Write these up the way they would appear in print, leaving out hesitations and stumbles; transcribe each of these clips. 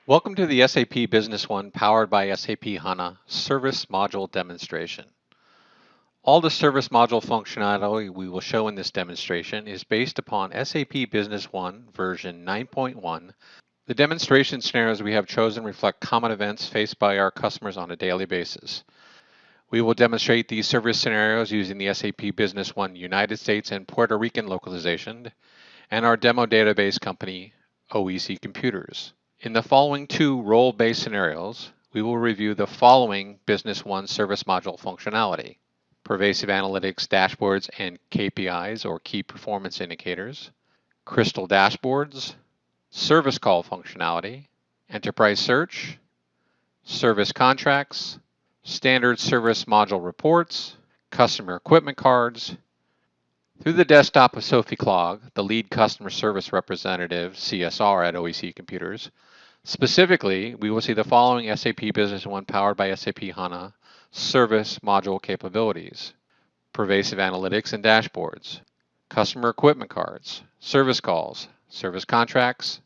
Welcome to the SAP Business One powered by SAP HANA Service Module Demonstration. All the service module functionality we will show in this demonstration is based upon SAP Business One version 9.1. The demonstration scenarios we have chosen reflect common events faced by our customers on a daily basis. We will demonstrate these service scenarios using the SAP Business One United States and Puerto Rican localization and our demo database company, OEC Computers. In the following two role-based scenarios, we will review the following Business One service module functionality: pervasive analytics dashboards and KPIs or key performance indicators, crystal dashboards, service call functionality, enterprise search, service contracts, standard service module reports, customer equipment cards. Through the desktop of Sophie Klog, the lead customer service representative, CSR at OEC Computers. Specifically, we will see the following SAP Business One powered by SAP HANA service module capabilities: pervasive analytics and dashboards, customer equipment cards, service calls, service contracts,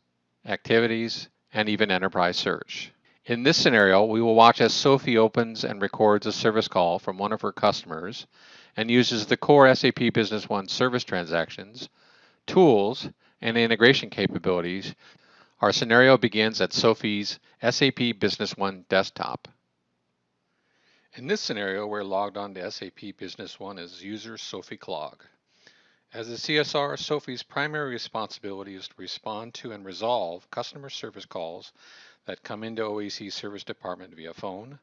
activities, and even enterprise search. In this scenario, we will watch as Sophie opens and records a service call from one of her customers and uses the core SAP Business One service transactions, tools, and integration capabilities. Our scenario begins at Sophie's SAP Business One desktop. In this scenario, we're logged on to SAP Business One as user Sophie Klog. As a CSR, Sophie's primary responsibility is to respond to and resolve customer service calls that come into OEC Service Department via phone,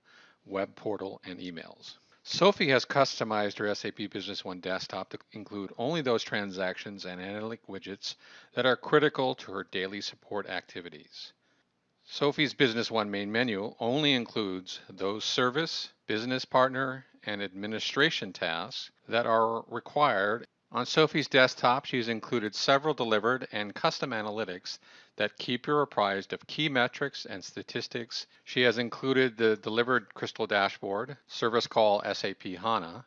web portal, and emails. Sophie has customized her SAP Business One desktop to include only those transactions and analytic widgets that are critical to her daily support activities. Sophie's Business One main menu only includes those service, business partner, and administration tasks that are required. On Sophie's desktop, she's included several delivered and custom analytics that keep her apprised of key metrics and statistics. She has included the delivered Crystal Dashboard, Service Call SAP HANA,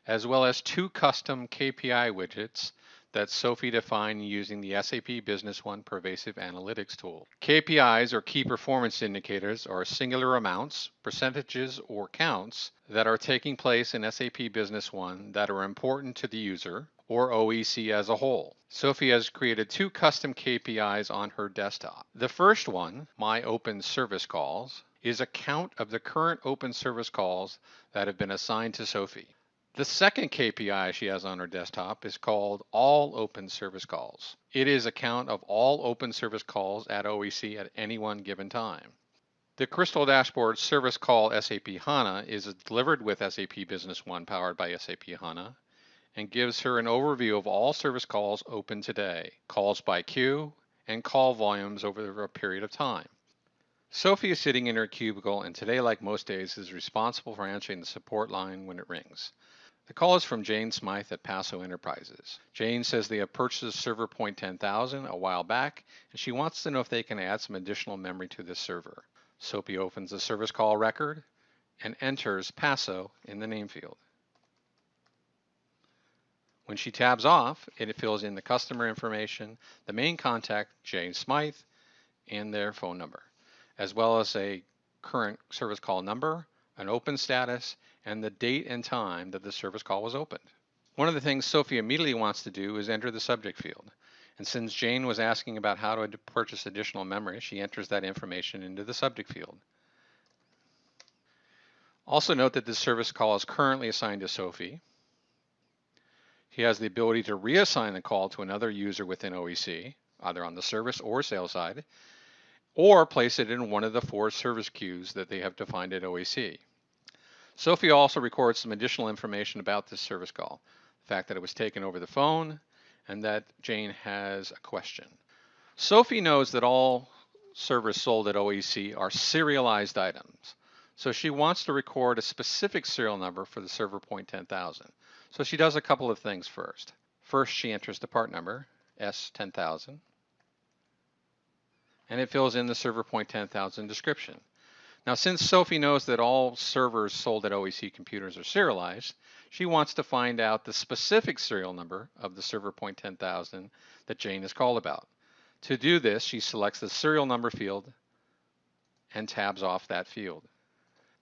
as well as two custom KPI widgets that Sophie defined using the SAP Business One Pervasive Analytics tool. KPIs, or key performance indicators, are singular amounts, percentages, or counts that are taking place in SAP Business One that are important to the user or OEC as a whole. Sophie has created two custom KPIs on her desktop. The first one, My Open Service Calls, is a count of the current open service calls that have been assigned to Sophie. The second KPI she has on her desktop is called All Open Service Calls. It is a count of all open service calls at OEC at any one given time. The Crystal Dashboard Service Call SAP HANA is delivered with SAP Business One powered by SAP HANA and gives her an overview of all service calls open today, calls by queue, and call volumes over a period of time. Sophie is sitting in her cubicle and today, like most days, is responsible for answering the support line when it rings. The call is from Jane Smythe at Paso Enterprises. Jane says they have purchased a server point 10,000 a while back, and she wants to know if they can add some additional memory to this server. Sophie opens the service call record and enters Paso in the name field. When she tabs off, it fills in the customer information, the main contact, Jane Smythe, and their phone number, as well as a current service call number, an open status, and the date and time that the service call was opened. One of the things Sophie immediately wants to do is enter the subject field. And since Jane was asking about how to purchase additional memory, she enters that information into the subject field. Also note that this service call is currently assigned to Sophie. She has the ability to reassign the call to another user within OEC, either on the service or sales side, or place it in one of the 4 service queues that they have defined at OEC. Sophie also records some additional information about this service call, the fact that it was taken over the phone, and that Jane has a question. Sophie knows that all servers sold at OEC are serialized items, so she wants to record a specific serial number for the server point 10,000. So she does a couple of things first. First, she enters the part number, S10000, and it fills in the server point 10,000 description. Now, since Sophie knows that all servers sold at OEC Computers are serialized, she wants to find out the specific serial number of the server point 10,000 that Jane has called about. To do this, she selects the serial number field and tabs off that field.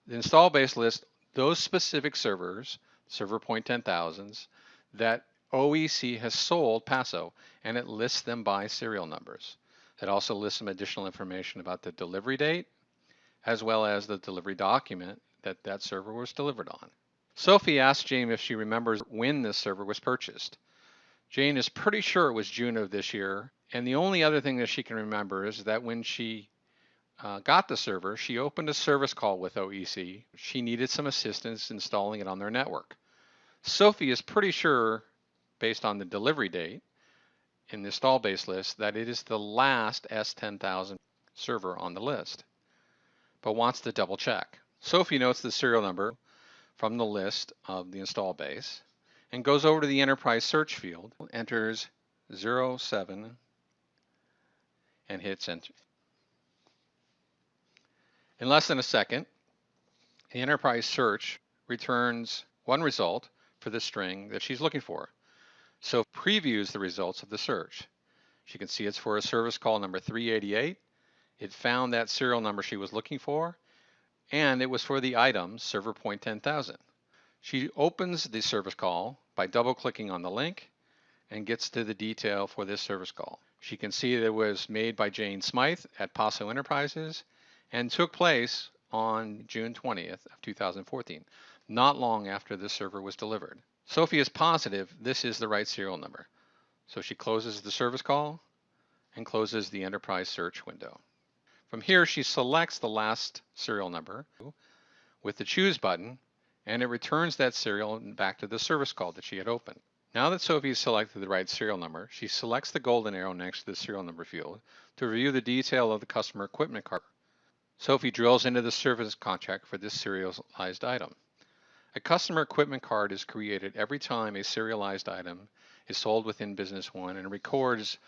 The install base lists those specific servers, server point 10,000s, that OEC has sold Paso, and it lists them by serial numbers. It also lists some additional information about the delivery date, as well as the delivery document that that server was delivered on. Sophie asked Jane if she remembers when this server was purchased. Jane is pretty sure it was June of this year, and the only other thing that she can remember is that when she got the server, she opened a service call with OEC. She needed some assistance installing it on their network. Sophie is pretty sure, based on the delivery date in the install base list, that it is the last S10000 server on the list, but wants to double check. Sophie notes the serial number from the list of the install base and goes over to the enterprise search field, enters 07, and hits enter. In less than a second, the enterprise search returns one result for the string that she's looking for. So previews the results of the search. She can see it's for a service call number 388. It found that serial number she was looking for, and it was for the item server point 10,000. She opens the service call by double-clicking on the link and gets to the detail for this service call. She can see that it was made by Jane Smythe at Paso Enterprises and took place on June 20th of 2014, not long after the server was delivered. Sophie is positive this is the right serial number, so she closes the service call and closes the enterprise search window. From here, she selects the last serial number with the choose button, and it returns that serial back to the service call that she had opened. Now that Sophie has selected the right serial number, she selects the golden arrow next to the serial number field to review the detail of the customer equipment card. Sophie drills into the service contract for this serialized item. A customer equipment card is created every time a serialized item is sold within Business One and records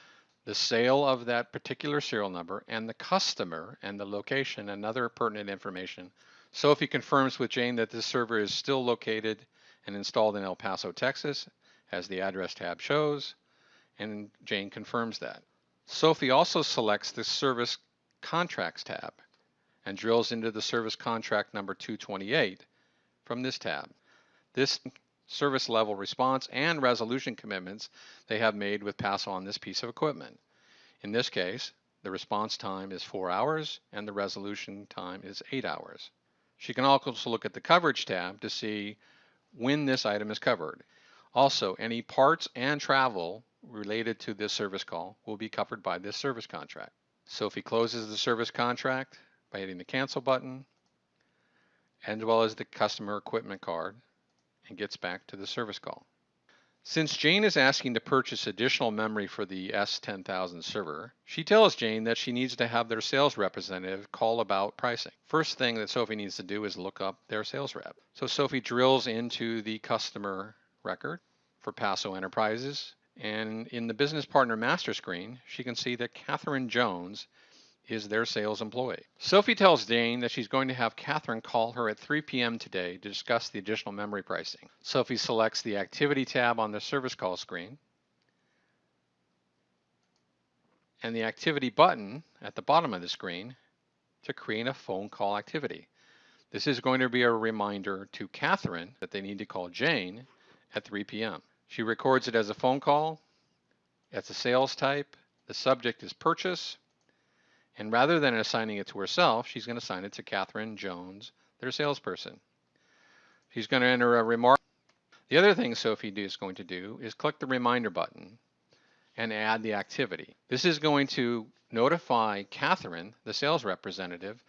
the sale of that particular serial number and the customer and the location and other pertinent information. Sophie confirms with Jane that this server is still located and installed in El Paso, Texas, as the address tab shows, and Jane confirms that. Sophie also selects the Service Contracts tab and drills into the service contract number 228 from this tab. This service level response and resolution commitments they have made with Paso on this piece of equipment. In this case, the response time is 4 hours and the resolution time is 8 hours. She can also look at the coverage tab to see when this item is covered. Also, any parts and travel related to this service call will be covered by this service contract. Sophie closes the service contract by hitting the cancel button, as well as the customer equipment card, and gets back to the service call. Since Jane is asking to purchase additional memory for the S10000 server, she tells Jane that she needs to have their sales representative call about pricing. First thing that Sophie needs to do is look up their sales rep. So Sophie drills into the customer record for Paso Enterprises, and in the business partner master screen, she can see that Catherine Jones is their sales employee. Sophie tells Jane that she's going to have Catherine call her at 3 p.m. today to discuss the additional memory pricing. Sophie selects the activity tab on the service call screen and the activity button at the bottom of the screen to create a phone call activity. This is going to be a reminder to Catherine that they need to call Jane at 3 p.m. She records it as a phone call. It's a sales type. The subject is purchase. And rather than assigning it to herself, she's going to assign it to Catherine Jones, their salesperson. She's going to enter a remark. The other thing Sophie is going to do is click the reminder button and add the activity. This is going to notify Catherine, the sales representative,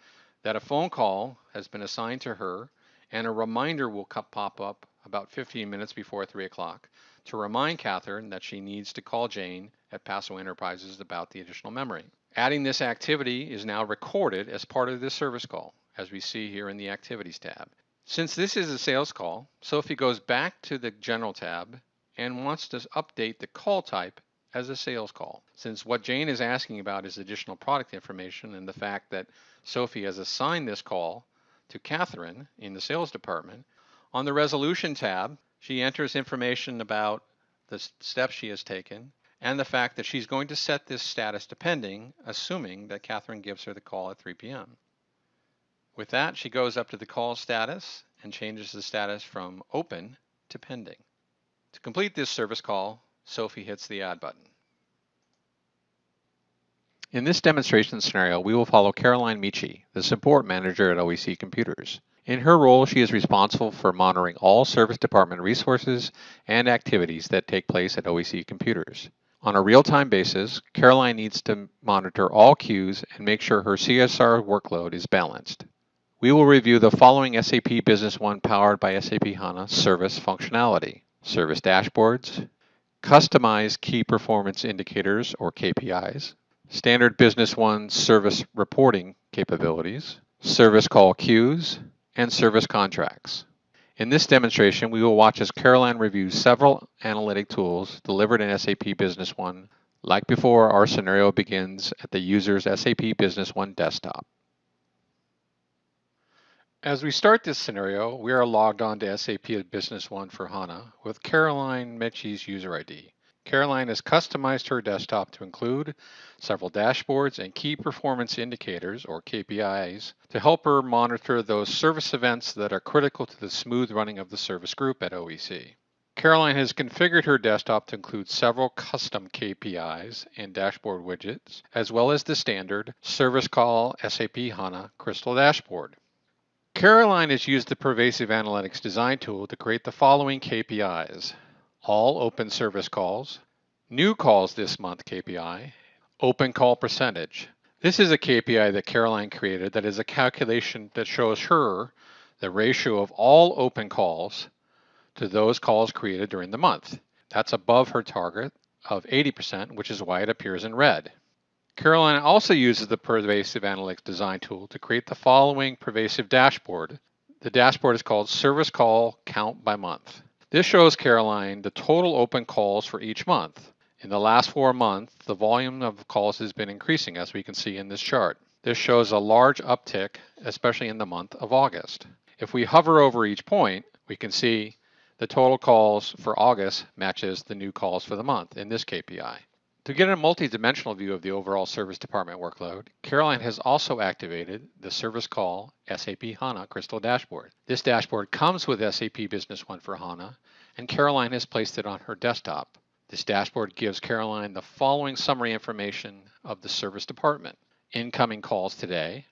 that a phone call has been assigned to her, and a reminder will pop up about 15 minutes before 3 o'clock to remind Catherine that she needs to call Jane at Paso Enterprises about the additional memory. Adding this activity is now recorded as part of this service call, as we see here in the Activities tab. Since this is a sales call, Sophie goes back to the General tab and wants to update the call type as a sales call. Since what Jane is asking about is additional product information and the fact that Sophie has assigned this call to Catherine in the sales department, on the Resolution tab, she enters information about the steps she has taken and the fact that she's going to set this status to pending, assuming that Catherine gives her the call at 3 p.m. With that, she goes up to the call status and changes the status from open to pending. To complete this service call, Sophie hits the Add button. In this demonstration scenario, we will follow Caroline Michi, the support manager at OEC Computers. In her role, she is responsible for monitoring all service department resources and activities that take place at OEC Computers. On a real-time basis, Caroline needs to monitor all queues and make sure her CSR workload is balanced. We will review the following SAP Business One powered by SAP HANA service functionality: service dashboards, customized key performance indicators or KPIs, standard Business One service reporting capabilities, service call queues, and service contracts. In this demonstration, we will watch as Caroline reviews several analytic tools delivered in SAP Business One. Like before, our scenario begins at the user's SAP Business One desktop. As we start this scenario, we are logged on to SAP Business One for HANA with Caroline Michi's user ID. Caroline has customized her desktop to include several dashboards and key performance indicators, or KPIs, to help her monitor those service events that are critical to the smooth running of the service group at OEC. Caroline has configured her desktop to include several custom KPIs and dashboard widgets, as well as the standard Service Call SAP HANA Crystal Dashboard. Caroline has used the Pervasive Analytics design tool to create the following KPIs: all open service calls, new calls this month KPI, open call percentage. This is a KPI that Caroline created that is a calculation that shows her the ratio of all open calls to those calls created during the month. That's above her target of 80%, which is why it appears in red. Caroline also uses the Pervasive Analytics design tool to create the following pervasive dashboard. The dashboard is called Service Call Count by Month. This shows Caroline the total open calls for each month. In the last 4 months, the volume of calls has been increasing, as we can see in this chart. This shows a large uptick, especially in the month of August. If we hover over each point, we can see the total calls for August matches the new calls for the month in this KPI. To get a multi-dimensional view of the overall service department workload, Caroline has also activated the Service Call SAP HANA Crystal Dashboard. This dashboard comes with SAP Business One for HANA, and Caroline has placed it on her desktop. This dashboard gives Caroline the following summary information of the service department. Incoming calls today.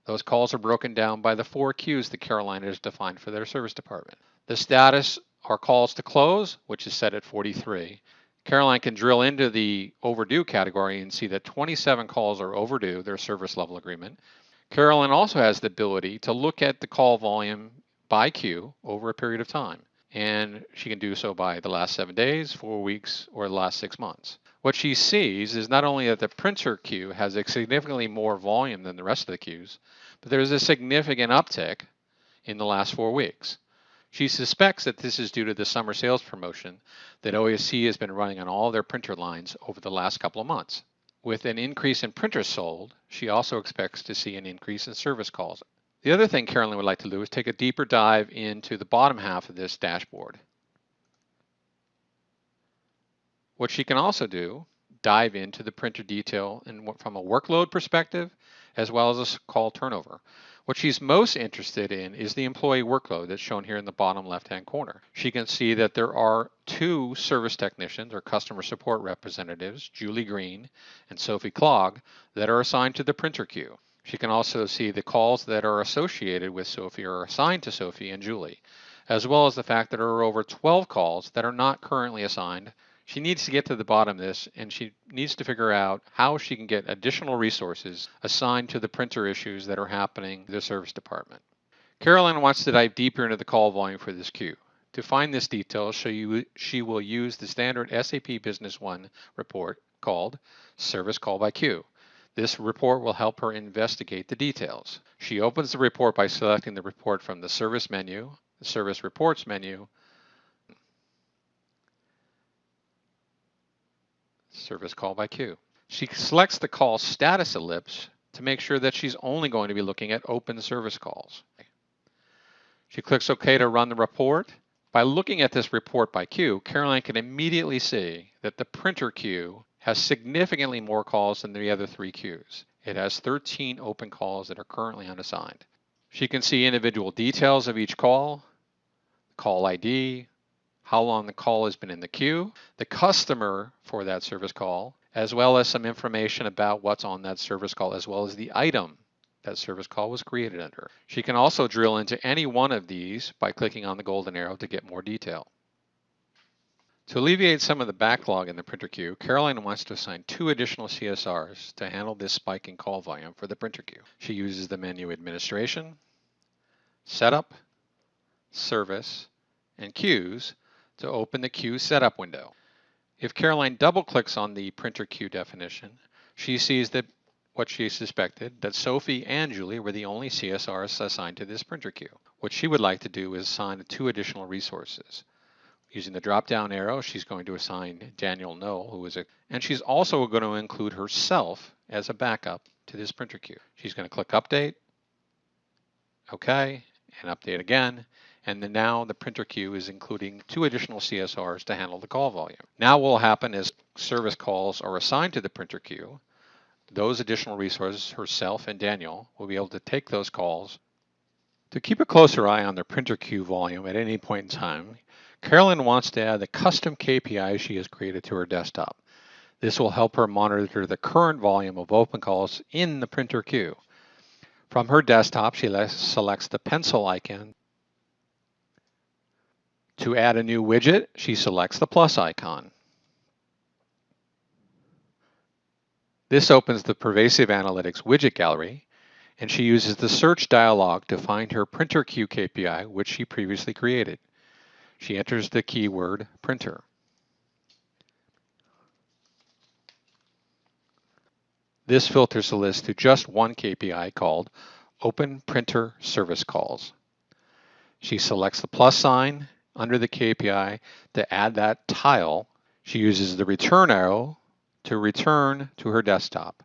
Those calls are broken down by the 4 queues that Caroline has defined for their service department. The status are calls to close, which is set at 43. Caroline can drill into the overdue category and see that 27 calls are overdue their service level agreement. Caroline also has the ability to look at the call volume by queue over a period of time, and she can do so by the last 7 days, 4 weeks, or the last 6 months. What she sees is not only that the printer queue has a significantly more volume than the rest of the queues, but there's a significant uptick in the last 4 weeks. She suspects that this is due to the summer sales promotion that OEC has been running on all their printer lines over the last couple of months. With an increase in printers sold, she also expects to see an increase in service calls. The other thing Caroline would like to do is take a deeper dive into the bottom half of this dashboard. What she can also do, dive into the printer detail and from a workload perspective, as well as a call turnover. What she's most interested in is the employee workload that's shown here in the bottom left-hand corner. She can see that there are 2 service technicians or customer support representatives, Julie Green and Sophie Clogg, that are assigned to the printer queue. She can also see the calls that are associated with Sophie or assigned to Sophie and Julie, as well as the fact that there are over 12 calls that are not currently assigned. She needs to get to the bottom of this, and she needs to figure out how she can get additional resources assigned to the printer issues that are happening in the service department. Caroline wants to dive deeper into the call volume for this queue. To find this detail, she will use the standard SAP Business One report called Service Call by Queue. This report will help her investigate the details. She opens the report by selecting the report from the Service menu, the Service Reports menu, Service Call by Queue. She selects the call status ellipse to make sure that she's only going to be looking at open service calls. She clicks OK to run the report. By looking at this report by queue, Caroline can immediately see that the printer queue has significantly more calls than the other 3 queues. It has 13 open calls that are currently unassigned. She can see individual details of each call ID, how long the call has been in the queue, the customer for that service call, as well as some information about what's on that service call, as well as the item that service call was created under. She can also drill into any one of these by clicking on the golden arrow to get more detail. To alleviate some of the backlog in the printer queue, Caroline wants to assign 2 additional CSRs to handle this spike in call volume for the printer queue. She uses the menu Administration, Setup, Service, and Queues to open the queue setup window. If Caroline double-clicks on the printer queue definition, she sees that what she suspected, that Sophie and Julie were the only CSRs assigned to this printer queue. What she would like to do is assign 2 additional resources. Using the drop-down arrow, she's going to assign Daniel Knoll, and she's also going to include herself as a backup to this printer queue. She's going to click Update, OK, and Update again. And then now the printer queue is including 2 additional CSRs to handle the call volume. Now what will happen is service calls are assigned to the printer queue. Those additional resources, herself and Daniel, will be able to take those calls. To keep a closer eye on the printer queue volume at any point in time, Carolyn wants to add the custom KPI she has created to her desktop. This will help her monitor the current volume of open calls in the printer queue. From her desktop, she selects the pencil icon. To add a new widget, she selects the plus icon. This opens the Pervasive Analytics widget gallery, and she uses the search dialog to find her printer queue KPI, which she previously created. She enters the keyword printer. This filters the list to just one KPI called Open Printer Service Calls. She selects the plus sign under the KPI to add that tile. She uses the return arrow to return to her desktop.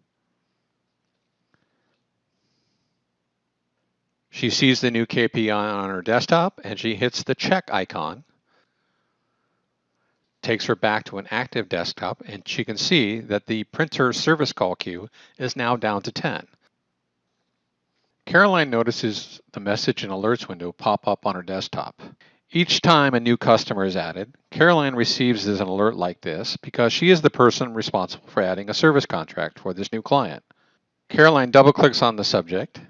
She sees the new KPI on her desktop and she hits the check icon. Takes her back to an active desktop and she can see that the printer service call queue is now down to 10. Caroline notices the message and alerts window pop up on her desktop. Each time a new customer is added, Caroline receives an alert like this because she is the person responsible for adding a service contract for this new client. Caroline double-clicks on the subject,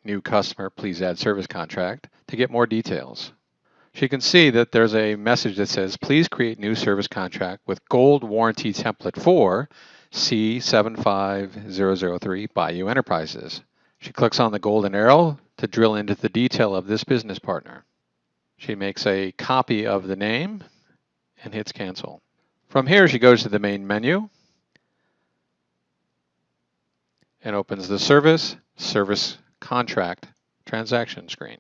New Customer, Please Add Service Contract, to get more details. She can see that there's a message that says, please create new service contract with gold warranty template for C75003 Bayou Enterprises. She clicks on the golden arrow to drill into the detail of this business partner. She makes a copy of the name and hits cancel. From here, she goes to the main menu and opens the Service Contract transaction screen.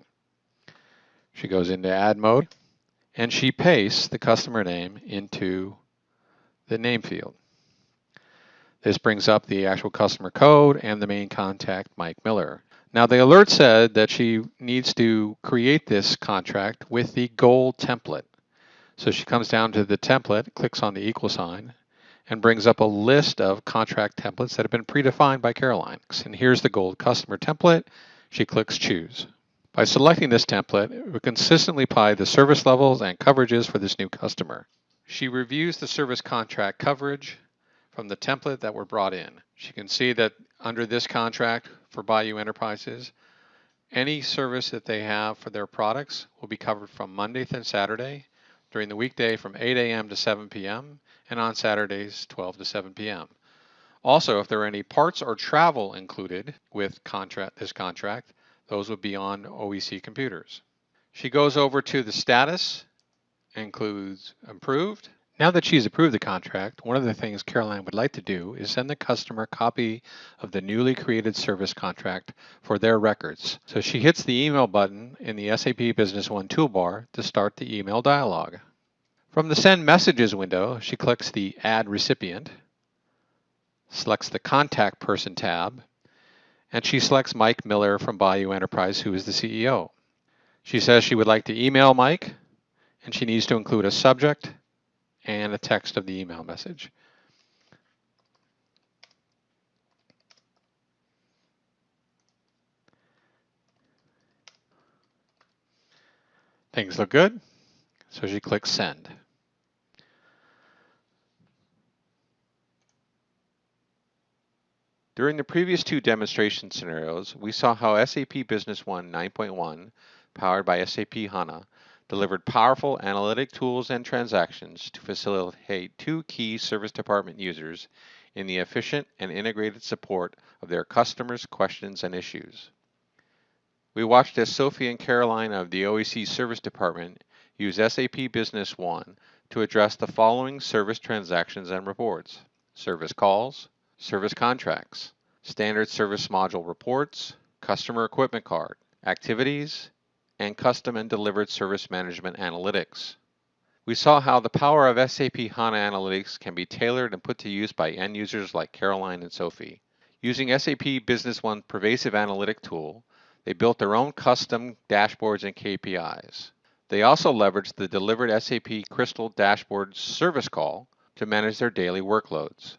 She goes into Add mode and she pastes the customer name into the name field. This brings up the actual customer code and the main contact, Mike Miller. Now the alert said that she needs to create this contract with the gold template. So she comes down to the template, clicks on the equal sign, and brings up a list of contract templates that have been predefined by Caroline. And here's the gold customer template. She clicks choose. By selecting this template, it will consistently apply the service levels and coverages for this new customer. She reviews the service contract coverage from the template that were brought in. She can see that under this contract for Bayou Enterprises, any service that they have for their products will be covered from Monday through Saturday, during the weekday from 8 a.m. to 7 p.m., and on Saturdays 12 to 7 p.m. Also, if there are any parts or travel included with this contract, those would be on OEC computers. She goes over to the status, includes approved. Now that she's approved the contract, one of the things Caroline would like to do is send the customer a copy of the newly created service contract for their records. So she hits the email button in the SAP Business One toolbar to start the email dialog. From the Send Messages window, she clicks the Add Recipient, selects the Contact Person tab, and she selects Mike Miller from Bayou Enterprise, who is the CEO. She says she would like to email Mike, and she needs to include a subject and a text of the email message. Things look good, so she clicks Send. During the previous two demonstration scenarios, we saw how SAP Business One 9.1, powered by SAP HANA, delivered powerful analytic tools and transactions to facilitate two key service department users in the efficient and integrated support of their customers' questions and issues. We watched as Sophie and Caroline of the OEC Service Department use SAP Business One to address the following service transactions and reports: service calls, service contracts, standard service module reports, customer equipment card, activities, and custom and delivered service management analytics. We saw how the power of SAP HANA Analytics can be tailored and put to use by end users like Caroline and Sophie. Using SAP Business One's pervasive analytic tool, they built their own custom dashboards and KPIs. They also leveraged the delivered SAP Crystal Dashboard service call to manage their daily workloads.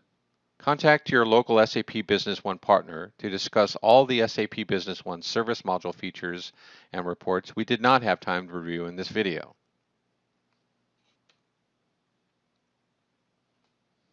Contact your local SAP Business One partner to discuss all the SAP Business One service module features and reports we did not have time to review in this video.